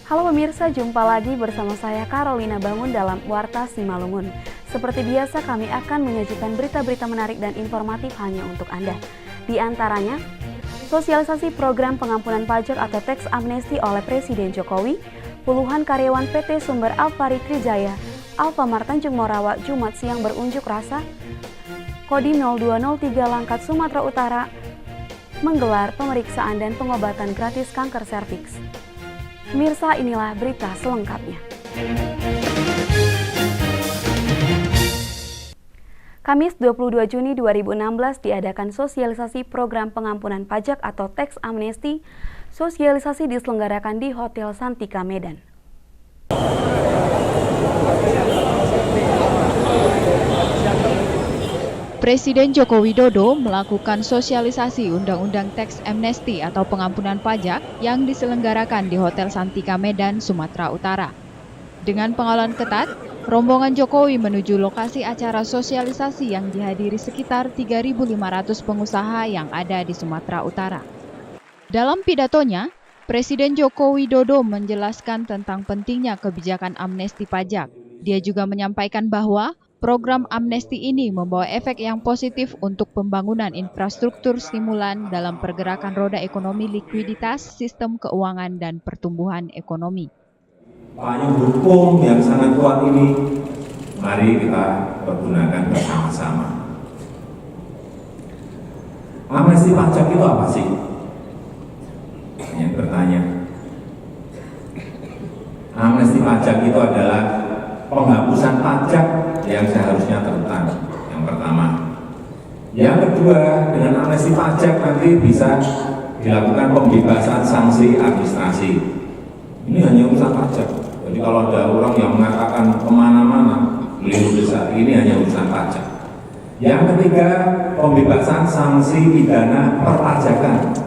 Halo pemirsa, jumpa lagi bersama saya Carolina Bangun dalam Warta Simalungun. Seperti biasa kami akan menyajikan berita-berita menarik dan informatif hanya untuk Anda. Di antaranya, sosialisasi program pengampunan pajak atau tax amnesty oleh Presiden Jokowi, puluhan karyawan PT Sumber Alfari Trijaya, Alfamart Tanjung Morawa Jumat siang berunjuk rasa, Kodim 0203 Langkat Sumatera Utara menggelar pemeriksaan dan pengobatan gratis kanker serviks. Pemirsa, inilah berita selengkapnya. Kamis 22 Juni 2016 diadakan sosialisasi program pengampunan pajak atau tax amnesty. Sosialisasi diselenggarakan di Hotel Santika Medan. Presiden Joko Widodo melakukan sosialisasi Undang-Undang Tax Amnesty atau pengampunan pajak yang diselenggarakan di Hotel Santika Medan, Sumatera Utara. Dengan pengawalan ketat, rombongan Jokowi menuju lokasi acara sosialisasi yang dihadiri sekitar 3.500 pengusaha yang ada di Sumatera Utara. Dalam pidatonya, Presiden Joko Widodo menjelaskan tentang pentingnya kebijakan amnesti pajak. Dia juga menyampaikan bahwa program amnesti ini membawa efek yang positif untuk pembangunan infrastruktur stimulan dalam pergerakan roda ekonomi, likuiditas, sistem keuangan, dan pertumbuhan ekonomi. Payung hukum yang sangat kuat ini, mari kita pergunakan bersama-sama. Amnesti pajak itu apa sih? Yang bertanya. Amnesti pajak itu adalah penghapusan pajak yang seharusnya terutang, yang pertama. Yang kedua, dengan amnesti pajak nanti bisa dilakukan pembebasan sanksi administrasi. Ini hanya urusan pajak. Jadi kalau ada orang yang mengatakan kemana-mana, beliau besar, ini hanya urusan pajak. Yang ketiga, pembebasan sanksi pidana perpajakan.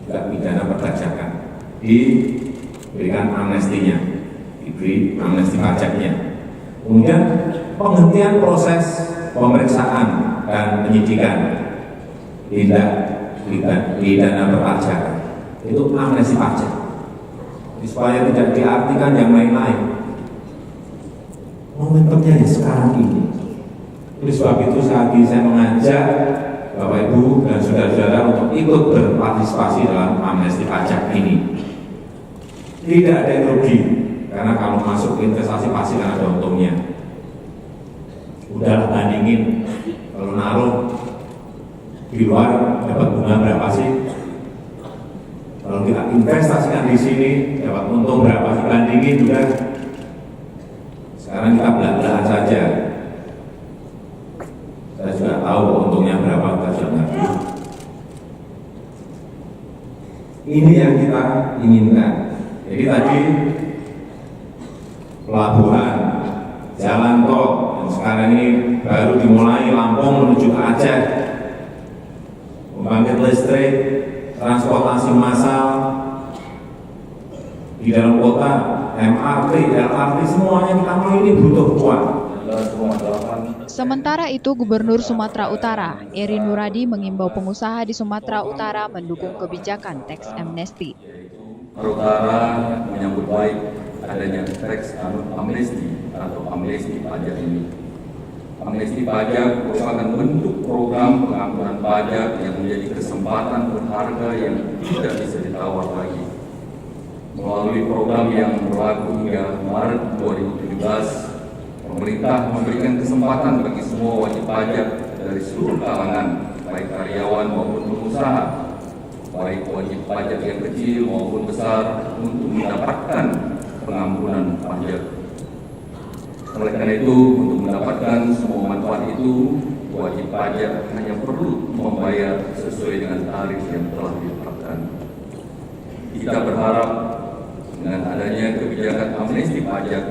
Juga pidana perpajakan. Diberikan amnestinya, diberi amnesti pajaknya. Kemudian penghentian proses pemeriksaan dan penyidikan tindak pidana perpajakan, itu amnesti pajak. Jadi, supaya tidak diartikan yang lain-lain. Momentumnya ya sekarang ini. Oleh sebab itu saya mengajak Bapak Ibu dan saudara-saudara untuk ikut berpartisipasi dalam amnesti pajak ini. Tidak ada yang rugi. Karena kalau masuk ke investasi pasti kan ada untungnya. Udahlah bandingin, kalau naruh di luar dapat bunga berapa sih? Kalau kita investasikan di sini dapat untung berapa sih? Bandingin udah. Sekarang kita belak-belakan saja. Saya juga tahu untungnya berapa, kita sudah ngerti. Ini yang kita inginkan. Jadi tadi pelabuhan, jalan tol yang sekarang ini baru dimulai Lampung menuju ke Aceh, pembangkit listrik, transportasi massal di dalam kota, MRT, LRT, semuanya kita mau ini butuh uang. Sementara itu, Gubernur Sumatera Utara, Eri Nuradi mengimbau pengusaha di Sumatera Utara mendukung kebijakan tax amnesty. Utara menyambut baik adanya tax amnesty atau amnesti pajak ini. Amnesti pajak merupakan bentuk program pengampunan pajak yang menjadi kesempatan berharga yang tidak bisa ditawar lagi. Melalui program yang berlaku hingga Maret 2017, pemerintah memberikan kesempatan bagi semua wajib pajak dari seluruh kalangan, baik karyawan maupun pengusaha, baik wajib pajak yang kecil maupun besar, untuk mendapatkan pengampunan pajak. Oleh karena itu, untuk mendapatkan semua manfaat itu, wajib pajak hanya perlu membayar sesuai dengan tarif yang telah ditetapkan. Kita berharap dengan adanya kebijakan amnesti pajak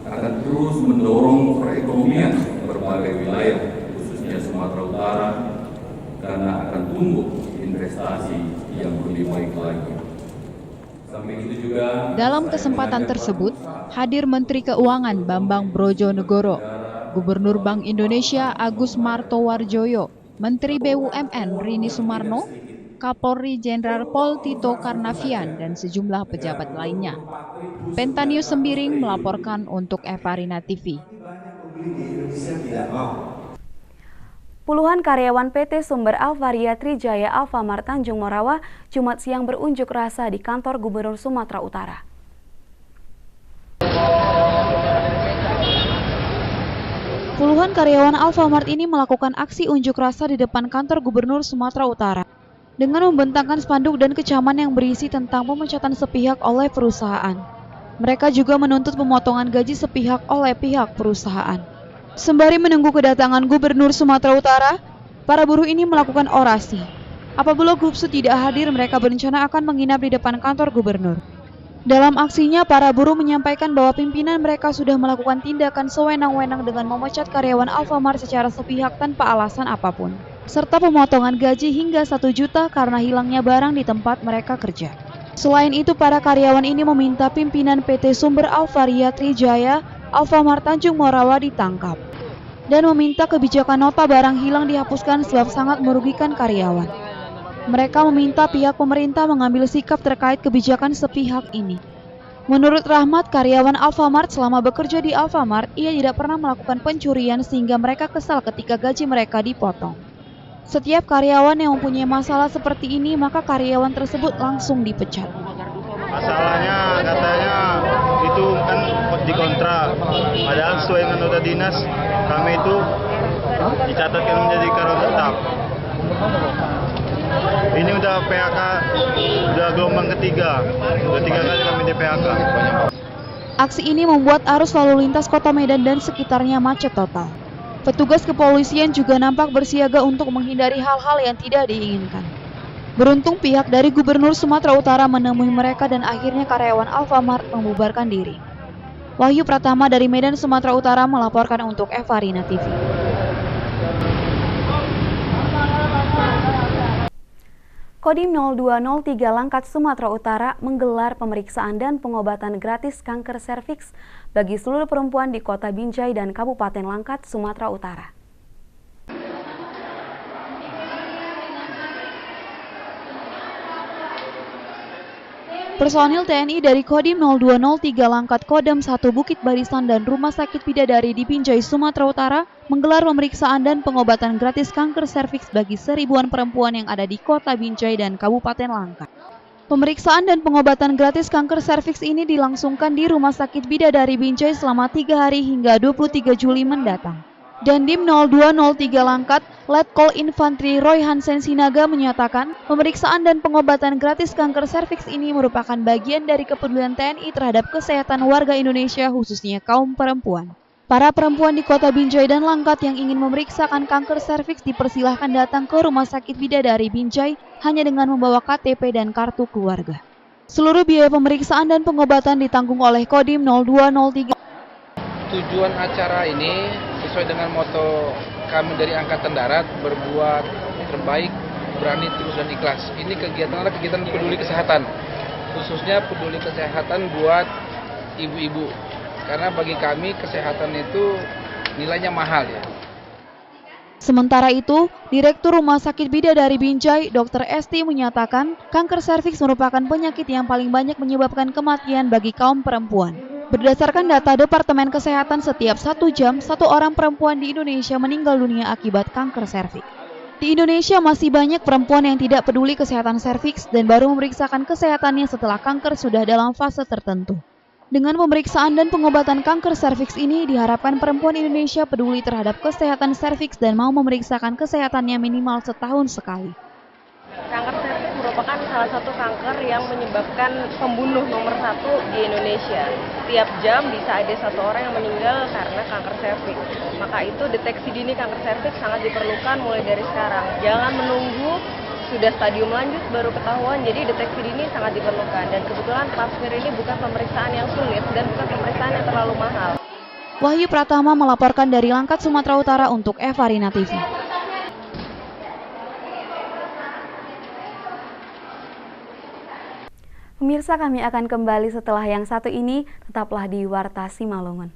akan terus mendorong perekonomian berbagai wilayah, khususnya Sumatera Utara, karena akan tumbuh investasi yang lebih baik lagi. Dalam kesempatan tersebut, hadir Menteri Keuangan Bambang Brojonegoro, Gubernur Bank Indonesia Agus Martowardoyo, Menteri BUMN Rini Sumarno, Kapolri Jenderal Pol Tito Karnavian, dan sejumlah pejabat lainnya. Pentanius Sembiring melaporkan untuk Evarina TV. Puluhan karyawan PT Sumber Alvaria Trijaya Alfamart Tanjung Morawa Jumat siang berunjuk rasa di kantor Gubernur Sumatera Utara. Puluhan karyawan Alfamart ini melakukan aksi unjuk rasa di depan kantor Gubernur Sumatera Utara dengan membentangkan spanduk dan kecaman yang berisi tentang pemecatan sepihak oleh perusahaan. Mereka juga menuntut pemotongan gaji sepihak oleh pihak perusahaan. Sembari menunggu kedatangan Gubernur Sumatera Utara, para buruh ini melakukan orasi. Apabila Gubsu tidak hadir, mereka berencana akan menginap di depan kantor Gubernur. Dalam aksinya, para buruh menyampaikan bahwa pimpinan mereka sudah melakukan tindakan sewenang-wenang dengan memecat karyawan Alfamart secara sepihak tanpa alasan apapun, serta pemotongan gaji hingga 1 juta karena hilangnya barang di tempat mereka kerja. Selain itu, para karyawan ini meminta pimpinan PT Sumber Alvaria Trijaya Alfamart Tanjung Morawa ditangkap dan meminta kebijakan nota barang hilang dihapuskan sebab sangat merugikan karyawan. Mereka meminta pihak pemerintah mengambil sikap terkait kebijakan sepihak ini. Menurut Rahmat, karyawan Alfamart selama bekerja di Alfamart, ia tidak pernah melakukan pencurian sehingga mereka kesal ketika gaji mereka dipotong. Setiap karyawan yang mempunyai masalah seperti ini, maka karyawan tersebut langsung dipecat. Masalahnya katanya itu kan dikontrak, padahal sesuai dengan nota dinas kami itu dicatatkan menjadi karyawan tetap. Ini udah PHK, udah gelombang ketiga, udah 3 kali kami di PHK. Aksi ini membuat arus lalu lintas kota Medan dan sekitarnya macet total. Petugas kepolisian juga nampak bersiaga untuk menghindari hal-hal yang tidak diinginkan. Beruntung pihak dari Gubernur Sumatera Utara menemui mereka dan akhirnya karyawan Alfamart membubarkan diri. Wahyu Pratama dari Medan, Sumatera Utara melaporkan untuk Evarina TV. Kodim 0203 Langkat, Sumatera Utara menggelar pemeriksaan dan pengobatan gratis kanker serviks bagi seluruh perempuan di Kota Binjai dan Kabupaten Langkat, Sumatera Utara. Personil TNI dari Kodim 0203 Langkat Kodam 1 Bukit Barisan dan Rumah Sakit Bidadari di Binjai, Sumatera Utara menggelar pemeriksaan dan pengobatan gratis kanker serviks bagi seribuan perempuan yang ada di Kota Binjai dan Kabupaten Langkat. Pemeriksaan dan pengobatan gratis kanker serviks ini dilangsungkan di Rumah Sakit Bidadari Binjai selama 3 hari hingga 23 Juli mendatang. Dandim 0203 Langkat, Letkol Infantri Roy Hansen Sinaga menyatakan pemeriksaan dan pengobatan gratis kanker serviks ini merupakan bagian dari kepedulian TNI terhadap kesehatan warga Indonesia khususnya kaum perempuan. Para perempuan di Kota Binjai dan Langkat yang ingin memeriksakan kanker serviks dipersilahkan datang ke Rumah Sakit Bidadari Binjai hanya dengan membawa KTP dan kartu keluarga. Seluruh biaya pemeriksaan dan pengobatan ditanggung oleh Kodim 0203. Tujuan acara ini sesuai dengan moto kami dari Angkatan Darat, berbuat terbaik, berani, tulus, dan ikhlas. Ini kegiatan adalah kegiatan peduli kesehatan, khususnya peduli kesehatan buat ibu-ibu. Karena bagi kami kesehatan itu nilainya mahal ya. Sementara itu, Direktur Rumah Sakit Bidadari Binjai, Dr. Esti menyatakan kanker serviks merupakan penyakit yang paling banyak menyebabkan kematian bagi kaum perempuan. Berdasarkan data Departemen Kesehatan, setiap 1 jam, 1 orang perempuan di Indonesia meninggal dunia akibat kanker serviks. Di Indonesia masih banyak perempuan yang tidak peduli kesehatan serviks dan baru memeriksakan kesehatannya setelah kanker sudah dalam fase tertentu. Dengan pemeriksaan dan pengobatan kanker serviks ini, diharapkan perempuan Indonesia peduli terhadap kesehatan serviks dan mau memeriksakan kesehatannya minimal setahun sekali. Kanker serviks merupakan salah satu kanker yang menyebabkan pembunuh nomor 1 di Indonesia. Setiap jam bisa ada 1 orang yang meninggal karena kanker serviks. Maka itu deteksi dini kanker serviks sangat diperlukan mulai dari sekarang. Jangan menunggu sudah stadium lanjut baru ketahuan, jadi deteksi dini sangat diperlukan. Dan kebetulan pap smear ini bukan pemeriksaan yang sulit dan bukan pemeriksaan yang terlalu mahal. Wahyu Pratama melaporkan dari Langkat, Sumatera Utara untuk Evarina TV. Pemirsa, kami akan kembali setelah yang satu ini, tetaplah di Warta Simalungun.